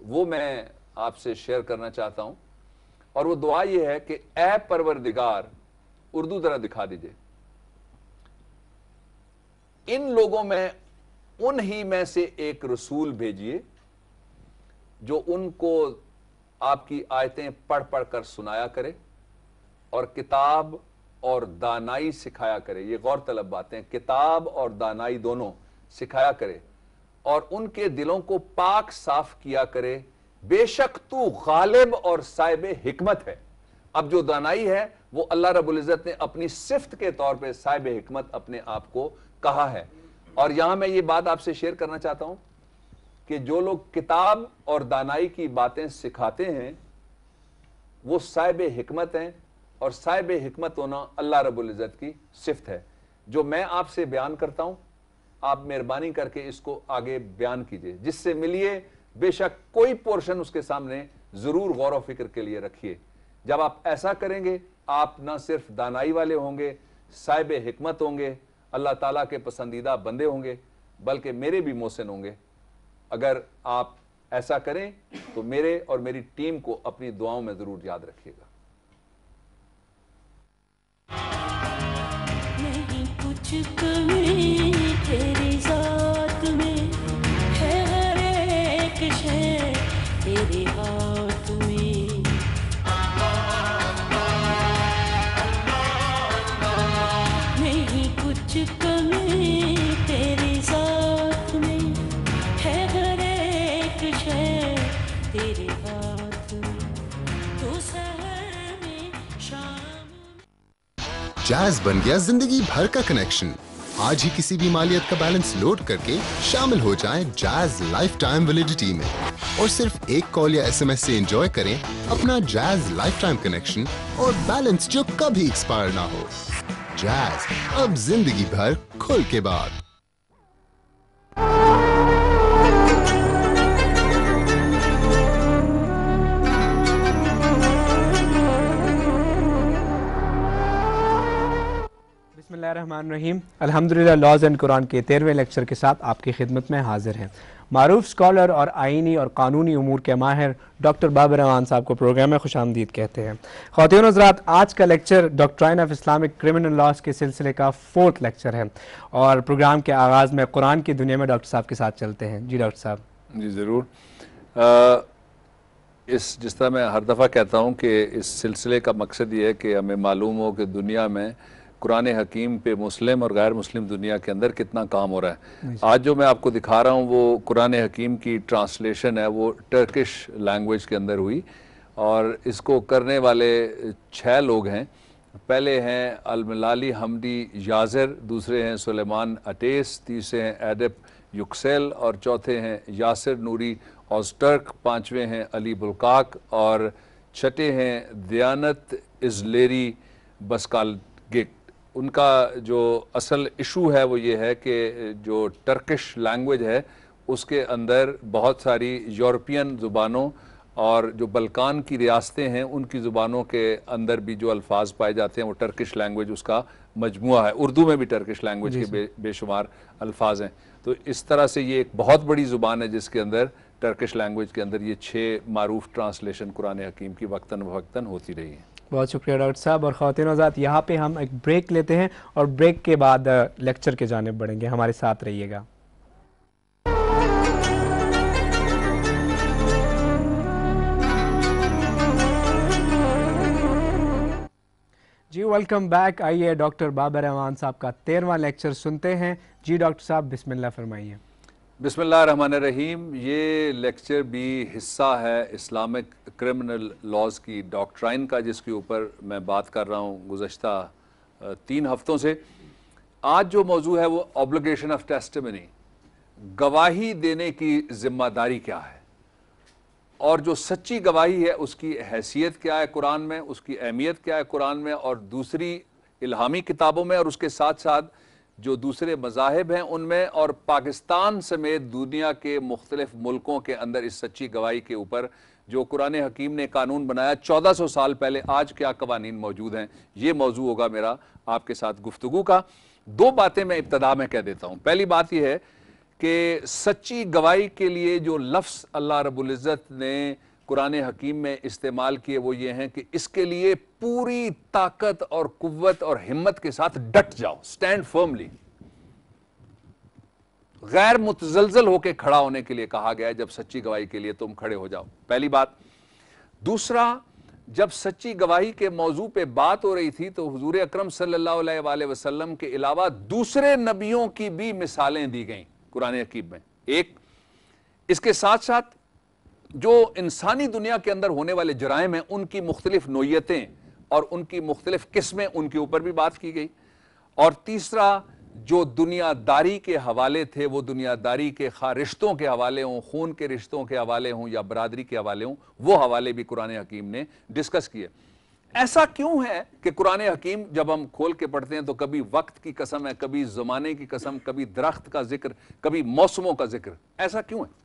وہ میں آپ سے شیئر کرنا چاہتا ہوں، اور وہ دعا یہ ہے کہ اے پروردگار، اردو ذرا دکھا دیجئے، ان لوگوں میں ان ہی میں سے ایک رسول بھیجیے جو ان کو آپ کی آیتیں پڑھ پڑھ کر سنایا کرے اور کتاب اور دانائی سکھایا کرے. یہ غور طلب باتیں، کتاب اور دانائی دونوں سکھایا کرے اور ان کے دلوں کو پاک صاف کیا کرے. بے شک تو غالب اور صاحب حکمت ہے. اب جو دانائی ہے وہ اللہ رب العزت نے اپنی صفت کے طور پہ صاحب حکمت اپنے آپ کو کہا ہے. اور یہاں میں یہ بات آپ سے شیئر کرنا چاہتا ہوں کہ جو لوگ کتاب اور دانائی کی باتیں سکھاتے ہیں وہ صاحب حکمت ہیں، اور صاحب حکمت ہونا اللہ رب العزت کی صفت ہے. جو میں آپ سے بیان کرتا ہوں آپ مہربانی کر کے اس کو آگے بیان کیجئے، جس سے ملیے بے شک کوئی پورشن اس کے سامنے ضرور غور و فکر کے لیے رکھیے. جب آپ ایسا کریں گے آپ نہ صرف دانائی والے ہوں گے، صاحب حکمت ہوں گے، اللہ تعالیٰ کے پسندیدہ بندے ہوں گے، بلکہ میرے بھی محسن ہوں گے. اگر آپ ایسا کریں تو میرے اور میری ٹیم کو اپنی دعاؤں میں ضرور یاد رکھیے گا. نہیں کچھ کمی تیری ذات میں ہے، ہر ایک شے تیرے ہاتھ میں. نہیں کچھ کمی تیری ذات میں ہے، ہر ایک شے تیرے ہاتھ میں. تو سحر میں شام جاز بن گیا زندگی بھر کا کنیکشن. آج ہی کسی بھی مالیت کا بیلنس لوڈ کر کے شامل ہو جائیں جاز لائف ٹائم ویلیڈیٹی میں، اور صرف ایک کال یا SMS سے انجوائے کریں اپنا جاز لائف ٹائم کنیکشن اور بیلنس جو کبھی ایکسپائر نہ ہو. جاز اب زندگی بھر کھل کے بعد. بسم اللہ الرحمن الرحیم. الحمدللہ لاز اینڈ قرآن کے 13ویں لیکچر کے ساتھ آپ کی خدمت میں حاضر ہیں. معروف اسکالر اور آئینی اور قانونی امور کے ماہر ڈاکٹر بابر امان صاحب کو پروگرام میں خوش آمدید کہتے ہیں. خواتین و حضرات، آج کا lecture doctrine of Islamic criminal laws کے سلسلے کا 4تھ لیکچر ہے، اور پروگرام کے آغاز میں قرآن کی دنیا میں ڈاکٹر صاحب کے ساتھ چلتے ہیں. جی ڈاکٹر صاحب. جی ضرور. جس طرح میں ہر دفعہ کہتا ہوں کہ اس سلسلے کا مقصد یہ ہے کہ ہمیں معلوم ہو کہ دنیا میں قرآن حکیم پہ مسلم اور غیر مسلم دنیا کے اندر کتنا کام ہو رہا ہے. آج جو میں آپ کو دکھا رہا ہوں وہ قرآن حکیم کی ٹرانسلیشن ہے، وہ ٹرکش لینگویج کے اندر ہوئی، اور اس کو کرنے والے 6 لوگ ہیں. پہلے ہیں الملالی حمدی یازر، دوسرے ہیں سلیمان اٹیس، تیسرے ہیں ایڈپ یکسیل، اور چوتھے ہیں یاسر نوری اوزٹرک، پانچویں ہیں علی بلکاک، اور چھٹے ہیں دیانت ازلیری بسکالگک. ان کا جو اصل ایشو ہے وہ یہ ہے کہ جو ٹرکش لینگویج ہے اس کے اندر بہت ساری یورپین زبانوں اور جو بلکان کی ریاستیں ہیں ان کی زبانوں کے اندر بھی جو الفاظ پائے جاتے ہیں وہ ٹرکش لینگویج اس کا مجموعہ ہے. اردو میں بھی ٹرکش لینگویج کے بے شمار الفاظ ہیں. تو اس طرح سے یہ ایک بہت بڑی زبان ہے جس کے اندر ٹرکش لینگویج کے اندر یہ 6 معروف ٹرانسلیشن قرآن حکیم کی وقتاً فوقتاً ہوتی رہی ہیں. بہت شکریہ ڈاکٹر صاحب. اور خواتین و حضرات، یہاں پہ ہم ایک بریک لیتے ہیں اور بریک کے بعد لیکچر کے جانب بڑھیں گے. ہمارے ساتھ رہیے گا. جی ویلکم بیک. آئیے ڈاکٹر بابر امان صاحب کا 13واں لیکچر سنتے ہیں. جی ڈاکٹر صاحب بسم اللہ فرمائیے. بسم اللہ الرحمن الرحیم. یہ لیکچر بھی حصہ ہے اسلامک کرمنل لاز کی ڈاکٹرائن کا، جس کے اوپر میں بات کر رہا ہوں گزشتہ 3 ہفتوں سے. آج جو موضوع ہے وہ آبلیگیشن آف ٹیسٹیمنی، گواہی دینے کی ذمہ داری کیا ہے، اور جو سچی گواہی ہے اس کی حیثیت کیا ہے قرآن میں، اس کی اہمیت کیا ہے قرآن میں اور دوسری الہامی کتابوں میں، اور اس کے ساتھ ساتھ جو دوسرے مذاہب ہیں ان میں، اور پاکستان سمیت دنیا کے مختلف ملکوں کے اندر اس سچی گواہی کے اوپر جو قرآن حکیم نے قانون بنایا 1400 سال پہلے، آج کیا قوانین موجود ہیں. یہ موضوع ہوگا میرا آپ کے ساتھ گفتگو کا. 2 باتیں میں ابتدا میں کہہ دیتا ہوں. پہلی بات یہ ہے کہ سچی گواہی کے لیے جو لفظ اللہ رب العزت نے قرآن حکیم میں استعمال کیے وہ یہ ہیں کہ اس کے لیے پوری طاقت اور قوت اور ہمت کے ساتھ ڈٹ جاؤ، اسٹینڈ فرملی، غیر متزلزل ہو کے کھڑا ہونے کے لیے کہا گیا ہے جب سچی گواہی کے لیے تم کھڑے ہو جاؤ، پہلی بات۔ دوسرا، جب سچی گواہی کے موضوع پہ بات ہو رہی تھی تو حضور اکرم صلی اللہ علیہ وآلہ وسلم کے علاوہ دوسرے نبیوں کی بھی مثالیں دی گئیں قرآن حکیم میں۔ ایک، اس کے ساتھ ساتھ جو انسانی دنیا کے اندر ہونے والے جرائم ہیں ان کی مختلف نوعیتیں اور ان کی مختلف قسمیں، ان کے اوپر بھی بات کی گئی۔ اور تیسرا، جو دنیا داری کے حوالے تھے وہ دنیا داری کے خواہ رشتوں کے حوالے ہوں، خون کے رشتوں کے حوالے ہوں یا برادری کے حوالے ہوں، وہ حوالے بھی قرآن حکیم نے ڈسکس کیے۔ ایسا کیوں ہے کہ قرآن حکیم جب ہم کھول کے پڑھتے ہیں تو کبھی وقت کی قسم ہے، کبھی زمانے کی قسم، کبھی درخت کا ذکر، کبھی موسموں کا ذکر؟ ایسا کیوں ہے؟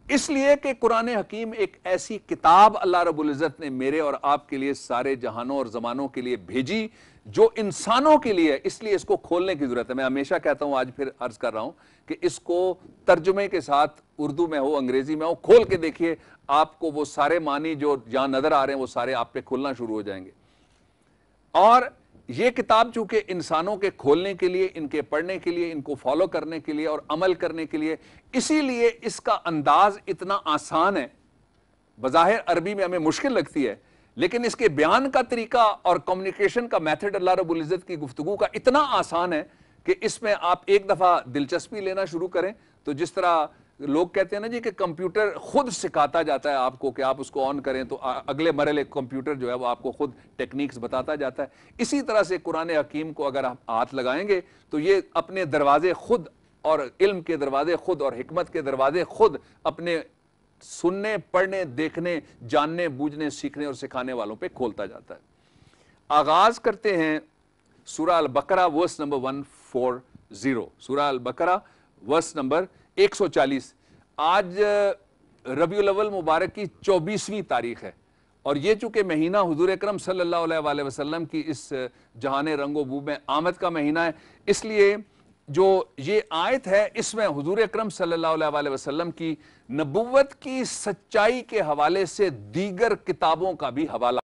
اس لیے کہ قرآن حکیم ایک ایسی کتاب اللہ رب العزت نے میرے اور آپ کے لیے سارے جہانوں اور زمانوں کے لیے بھیجی جو انسانوں کے لیے، اس لیے اس کو کھولنے کی ضرورت ہے۔ میں ہمیشہ کہتا ہوں، آج پھر عرض کر رہا ہوں کہ اس کو ترجمے کے ساتھ اردو میں ہو، انگریزی میں ہو، کھول کے دیکھیے، آپ کو وہ سارے معنی جو جہاں نظر آ رہے ہیں وہ سارے آپ پہ کھولنا شروع ہو جائیں گے۔ اور یہ کتاب چونکہ انسانوں کے کھولنے کے لیے، ان کے پڑھنے کے لیے، ان کو فالو کرنے کے لیے اور عمل کرنے کے لیے، اسی لیے اس کا انداز اتنا آسان ہے۔ بظاہر عربی میں ہمیں مشکل لگتی ہے، لیکن اس کے بیان کا طریقہ اور کمیونیکیشن کا میتھڈ اللہ رب العزت کی گفتگو کا اتنا آسان ہے کہ اس میں آپ ایک دفعہ دلچسپی لینا شروع کریں تو جس طرح لوگ کہتے ہیں نا جی کہ کمپیوٹر خود سکھاتا جاتا ہے آپ کو کہ آپ اس کو آن کریں تو اگلے مرحلے کمپیوٹر جو ہے وہ آپ کو خود ٹیکنیکس بتاتا جاتا ہے، اسی طرح سے قرآن حکیم کو اگر آپ ہاتھ لگائیں گے تو یہ اپنے دروازے خود، اور علم کے دروازے خود اور حکمت کے دروازے خود اپنے سننے، پڑھنے، دیکھنے، جاننے، بوجھنے، سیکھنے اور سکھانے والوں پہ کھولتا جاتا ہے۔ آغاز کرتے ہیں سورہ البقرہ ورس نمبر 140، سورہ البقرہ ورس نمبر 140۔ آج ربیع الاول مبارک کی 24ویں تاریخ ہے، اور یہ چونکہ مہینہ حضور اکرم صلی اللہ علیہ وآلہ وسلم کی اس جہان رنگ و بو میں آمد کا مہینہ ہے، اس لیے جو یہ آیت ہے اس میں حضور اکرم صلی اللہ علیہ وآلہ وسلم کی نبوت کی سچائی کے حوالے سے دیگر کتابوں کا بھی حوالہ